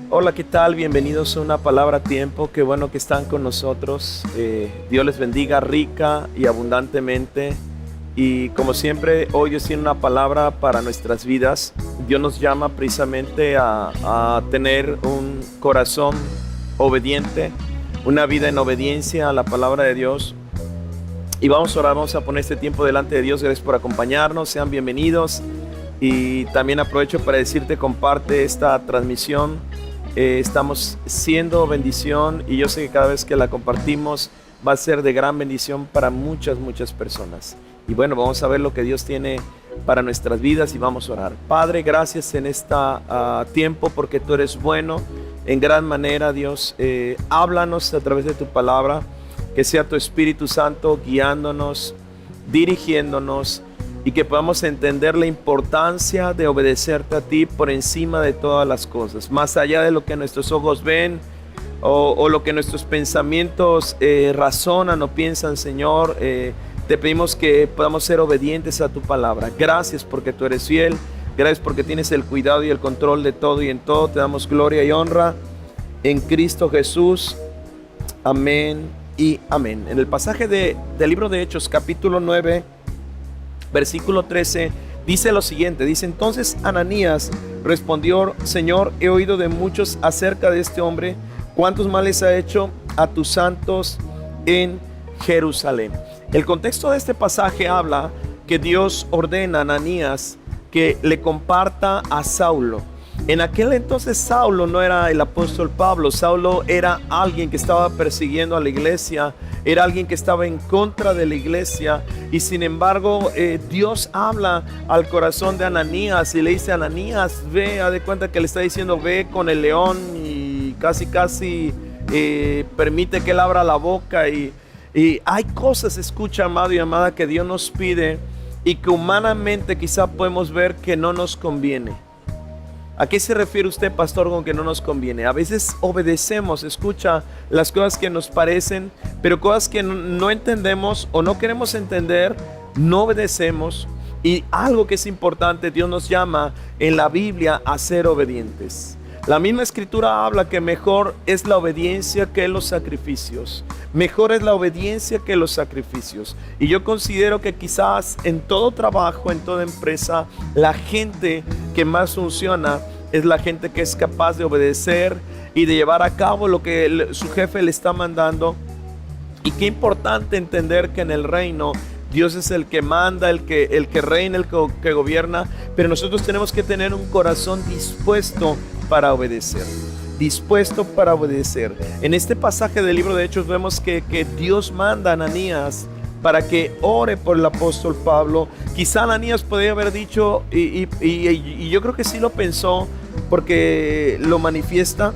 Hola, ¿qué tal? Bienvenidos a Una Palabra a Tiempo. Qué bueno que están con nosotros. Dios les bendiga rica y abundantemente. Y como siempre, hoy Dios tiene una palabra para nuestras vidas. Dios nos llama precisamente a tener un corazón obediente, una vida en obediencia a la palabra de Dios. Y vamos a orar, vamos a poner este tiempo delante de Dios. Gracias por acompañarnos, sean bienvenidos. Y también aprovecho para decirte, comparte esta transmisión. Estamos siendo bendición y yo sé que cada vez que la compartimos va a ser de gran bendición para muchas personas. Y bueno, vamos a ver lo que Dios tiene para nuestras vidas y vamos a orar. Padre, gracias en este tiempo porque tú eres bueno en gran manera, Dios. Háblanos a través de tu palabra, que sea tu Espíritu Santo guiándonos, dirigiéndonos, y que podamos entender la importancia de obedecerte a ti por encima de todas las cosas, más allá de lo que nuestros ojos ven o lo que nuestros pensamientos razonan o piensan, Señor. Te pedimos que podamos ser obedientes a tu palabra. Gracias porque tú eres fiel, gracias porque tienes el cuidado y el control de todo y en todo. Te damos gloria y honra en Cristo Jesús. Amén y amén. En el pasaje del libro de Hechos, capítulo 9, versículo 13, dice lo siguiente. Dice: entonces Ananías respondió: Señor, he oído de muchos acerca de este hombre, cuántos males ha hecho a tus santos en Jerusalén. El contexto de este pasaje habla que Dios ordena a Ananías que le comparta a Saulo. En aquel entonces Saulo no era el apóstol Pablo. Saulo era alguien que estaba persiguiendo a la iglesia, era alguien que estaba en contra de la iglesia, y sin embargo Dios habla al corazón de Ananías y le dice: Ananías, ve. Haz de cuenta que le está diciendo: ve con el león, y casi permite que él abra la boca. Y hay cosas, escucha, amado y amada, que Dios nos pide y que humanamente quizá podemos ver que no nos conviene. ¿A qué se refiere usted, pastor, con que no nos conviene? A veces obedecemos, escucha, las cosas que nos parecen, pero cosas que no entendemos o no queremos entender, no obedecemos. Y algo que es importante, Dios nos llama en la Biblia a ser obedientes. La misma escritura habla que mejor es la obediencia que los sacrificios. Mejor es la obediencia que los sacrificios. Y yo considero que quizás en todo trabajo, en toda empresa, la gente que más funciona es la gente que es capaz de obedecer y de llevar a cabo lo que su jefe le está mandando. Y qué importante entender que en el reino Dios es el que manda, el que reina, el que gobierna. Pero nosotros tenemos que tener un corazón dispuesto para obedecer. Dispuesto para obedecer. En este pasaje del libro de Hechos vemos que Dios manda a Ananías para que ore por el apóstol Pablo. Quizá Ananías podría haber dicho, y yo creo que sí lo pensó, porque lo manifiesta: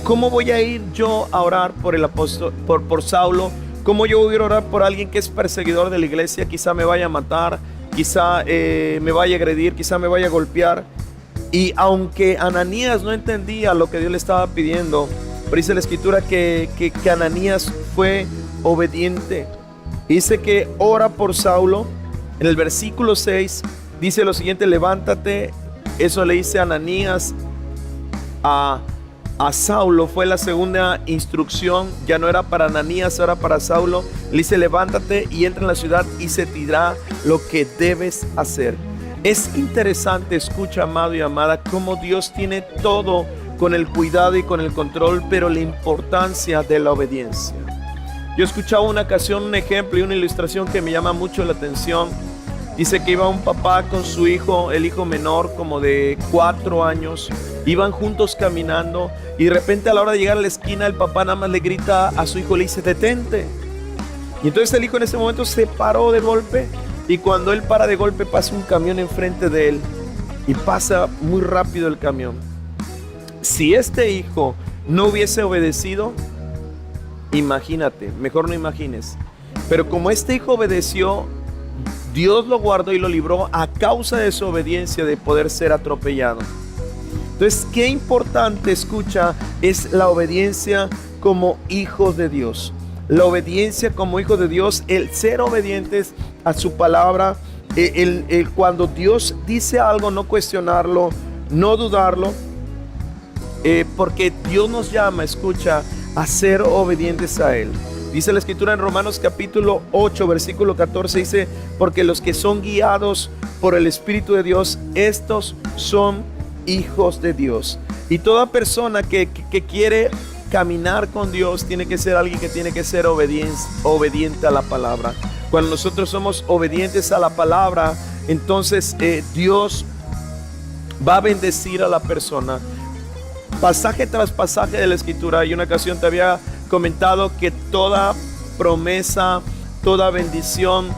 ¿cómo voy a ir yo a orar por el apóstol, por Saulo? ¿Cómo yo voy a orar por alguien que es perseguidor de la iglesia? Quizá me vaya a matar, quizá me vaya a agredir, quizá me vaya a golpear. Y aunque Ananías no entendía lo que Dios le estaba pidiendo, pero dice la escritura que Ananías fue obediente. Dice que ora por Saulo. En el versículo 6 dice lo siguiente: levántate. Eso le dice Ananías a Saulo. Fue la segunda instrucción. Ya no era para Ananías, ahora para Saulo. Le dice: levántate y entra en la ciudad y se te dirá lo que debes hacer. Es interesante, escucha, amado y amada, cómo Dios tiene todo con el cuidado y con el control, pero la importancia de la obediencia. Yo escuchaba una ocasión un ejemplo y una ilustración que me llama mucho la atención. Dice que iba un papá con su hijo, el hijo menor, como de 4 años. Iban juntos caminando y de repente, a la hora de llegar a la esquina, el papá nada más le grita a su hijo, le dice: detente. Y entonces el hijo en ese momento se paró de golpe. Y cuando él para de golpe, pasa un camión enfrente de él y pasa muy rápido el camión. Si este hijo no hubiese obedecido, imagínate, mejor no imagines. Pero como este hijo obedeció, Dios lo guardó y lo libró a causa de su obediencia de poder ser atropellado. Entonces, qué importante, escucha, es la obediencia como hijos de Dios. La obediencia como hijos de Dios, el ser obedientes a su palabra, cuando Dios dice algo, no cuestionarlo, no dudarlo, porque Dios nos llama, escucha, a ser obedientes a Él. Dice la escritura en Romanos capítulo 8 versículo 14, dice: porque los que son guiados por el Espíritu de Dios, estos son hijos de Dios. Y toda persona que quiere caminar con Dios tiene que ser alguien que tiene que ser obediente a la palabra. Cuando nosotros somos obedientes a la palabra, entonces Dios va a bendecir a la persona. Pasaje tras pasaje de la escritura. Y una ocasión te había comentado que toda promesa, toda bendición,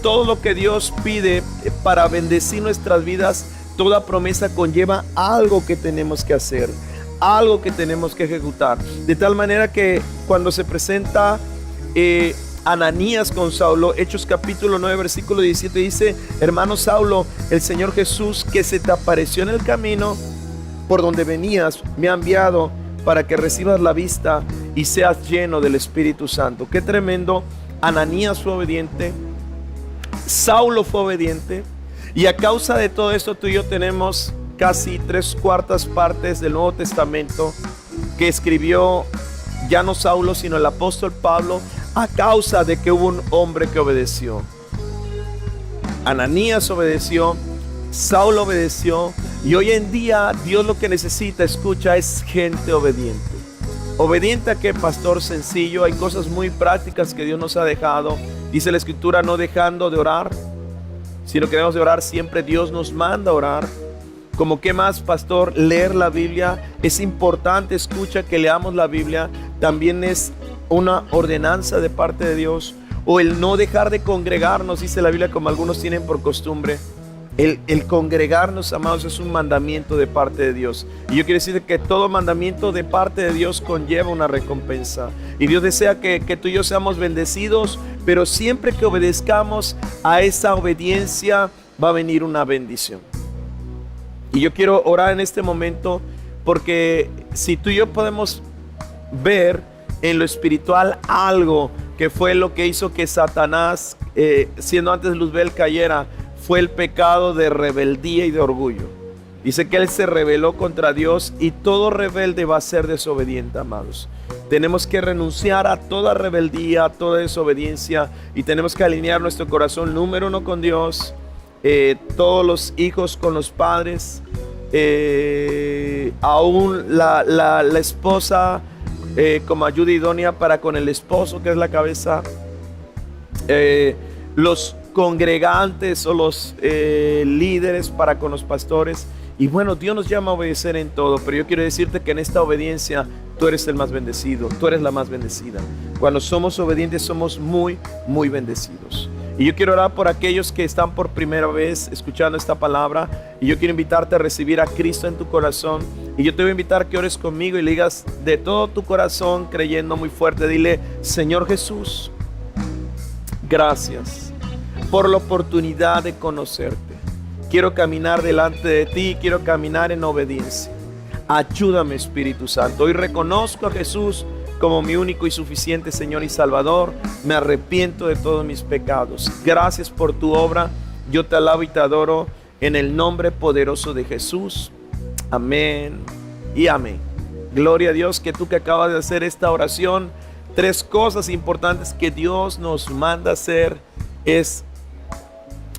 todo lo que Dios pide para bendecir nuestras vidas, toda promesa conlleva algo que tenemos que hacer, algo que tenemos que ejecutar. De tal manera que cuando se presenta Ananías con Saulo, Hechos capítulo 9 versículo 17, dice: hermano Saulo, el Señor Jesús, que se te apareció en el camino por donde venías, me ha enviado para que recibas la vista y seas lleno del Espíritu Santo. Qué tremendo. Ananías fue obediente, Saulo fue obediente, y a causa de todo esto tú y yo tenemos casi 3/4 partes del Nuevo Testamento que escribió ya no Saulo sino el apóstol Pablo, a causa de que hubo un hombre que obedeció. Ananías obedeció, Saulo obedeció, y hoy en día Dios lo que necesita, escucha, es gente obediente. ¿Obediente a qué, pastor? Sencillo. Hay cosas muy prácticas que Dios nos ha dejado. Dice la escritura: no dejando de orar. Si no queremos de orar siempre, Dios nos manda a orar. ¿Cómo qué más, pastor? Leer la Biblia. Es importante, escucha, que leamos la Biblia. También es una ordenanza de parte de Dios. O el no dejar de congregarnos, dice la Biblia, como algunos tienen por costumbre. El congregarnos, amados, es un mandamiento de parte de Dios. Y yo quiero decir que todo mandamiento de parte de Dios conlleva una recompensa. Y Dios desea que tú y yo seamos bendecidos, pero siempre que obedezcamos a esa obediencia va a venir una bendición. Y yo quiero orar en este momento, porque si tú y yo podemos ver en lo espiritual algo que fue lo que hizo que Satanás, siendo antes Luzbel, cayera, fue el pecado de rebeldía y de orgullo. Dice que él se rebeló contra Dios, y todo rebelde va a ser desobediente, amados. Tenemos que renunciar a toda rebeldía, a toda desobediencia, y tenemos que alinear nuestro corazón, número uno, con Dios, todos los hijos con los padres, aún la esposa como ayuda idónea para con el esposo, que es la cabeza, los congregantes o los líderes para con los pastores. Y bueno, Dios nos llama a obedecer en todo, pero yo quiero decirte que en esta obediencia tú eres el más bendecido, tú eres la más bendecida. Cuando somos obedientes somos muy, muy bendecidos. Y yo quiero orar por aquellos que están por primera vez escuchando esta palabra, y yo quiero invitarte a recibir a Cristo en tu corazón. Y yo te voy a invitar que ores conmigo y le digas de todo tu corazón, creyendo muy fuerte, dile: Señor Jesús, gracias por la oportunidad de conocerte. Quiero caminar delante de ti, quiero caminar en obediencia. Ayúdame, Espíritu Santo. Hoy reconozco a Jesús como mi único y suficiente Señor y Salvador. Me arrepiento de todos mis pecados. Gracias por tu obra. Yo te alabo y te adoro en el nombre poderoso de Jesús. Amén y amén. Gloria a Dios. Que tú que acabas de hacer esta oración, 3 cosas importantes que Dios nos manda hacer es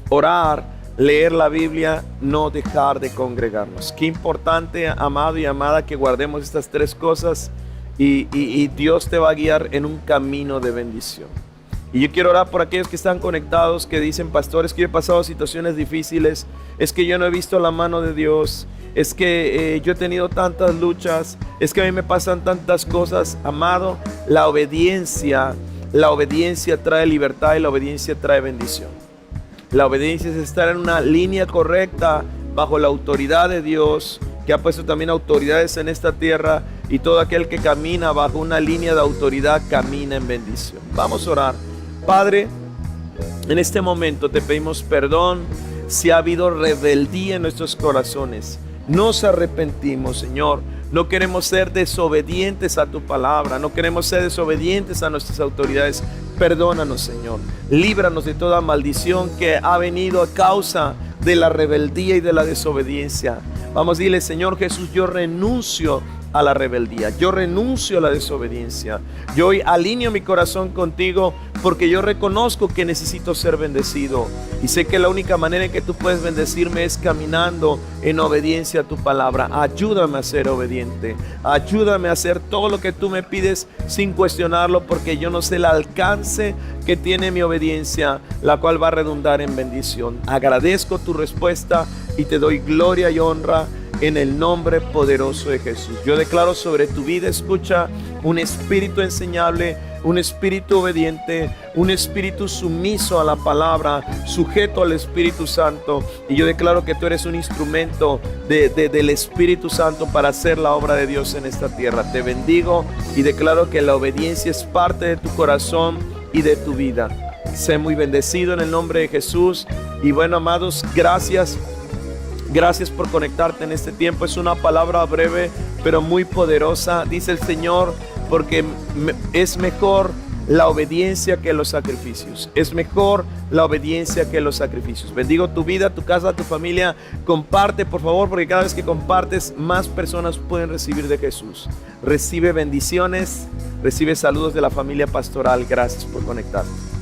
orar, leer la Biblia, no dejar de congregarnos. Qué importante, amado y amada, que guardemos estas 3 cosas, y Dios te va a guiar en un camino de bendición. Y yo quiero orar por aquellos que están conectados, que dicen: pastores, que yo he pasado situaciones difíciles, es que yo no he visto la mano de Dios, es que yo he tenido tantas luchas, es que a mí me pasan tantas cosas. Amado, la obediencia trae libertad, y la obediencia trae bendición. La obediencia es estar en una línea correcta bajo la autoridad de Dios, que ha puesto también autoridades en esta tierra, y todo aquel que camina bajo una línea de autoridad camina en bendición. Vamos a orar. Padre, en este momento te pedimos perdón si ha habido rebeldía en nuestros corazones. Nos arrepentimos, Señor. No queremos ser desobedientes a tu palabra, no queremos ser desobedientes a nuestras autoridades. Perdónanos, Señor. Líbranos de toda maldición que ha venido a causa de la rebeldía y de la desobediencia. Vamos, dile: Señor Jesús, yo renuncio a la rebeldía, yo renuncio a la desobediencia. Yo hoy alineo mi corazón contigo porque yo reconozco que necesito ser bendecido y sé que la única manera en que tú puedes bendecirme es caminando en obediencia a tu palabra. Ayúdame a ser obediente, ayúdame a hacer todo lo que tú me pides sin cuestionarlo, porque yo no sé el alcance que tiene mi obediencia, la cual va a redundar en bendición. Agradezco tu respuesta y te doy gloria y honra en el nombre poderoso de Jesús. Yo declaro sobre tu vida, escucha, un espíritu enseñable, un espíritu obediente, un espíritu sumiso a la palabra, sujeto al Espíritu Santo. Y yo declaro que tú eres un instrumento del Espíritu Santo para hacer la obra de Dios en esta tierra. Te bendigo y declaro que la obediencia es parte de tu corazón y de tu vida. Sé muy bendecido en el nombre de Jesús. Y bueno, amados, gracias por conectarte en este tiempo. Es una palabra breve pero muy poderosa, dice el Señor, porque es mejor la obediencia que los sacrificios. Es mejor la obediencia que los sacrificios. Bendigo tu vida, tu casa, tu familia. Comparte, por favor, porque cada vez que compartes, más personas pueden recibir de Jesús. Recibe bendiciones, recibe saludos de la familia pastoral. Gracias por conectarte.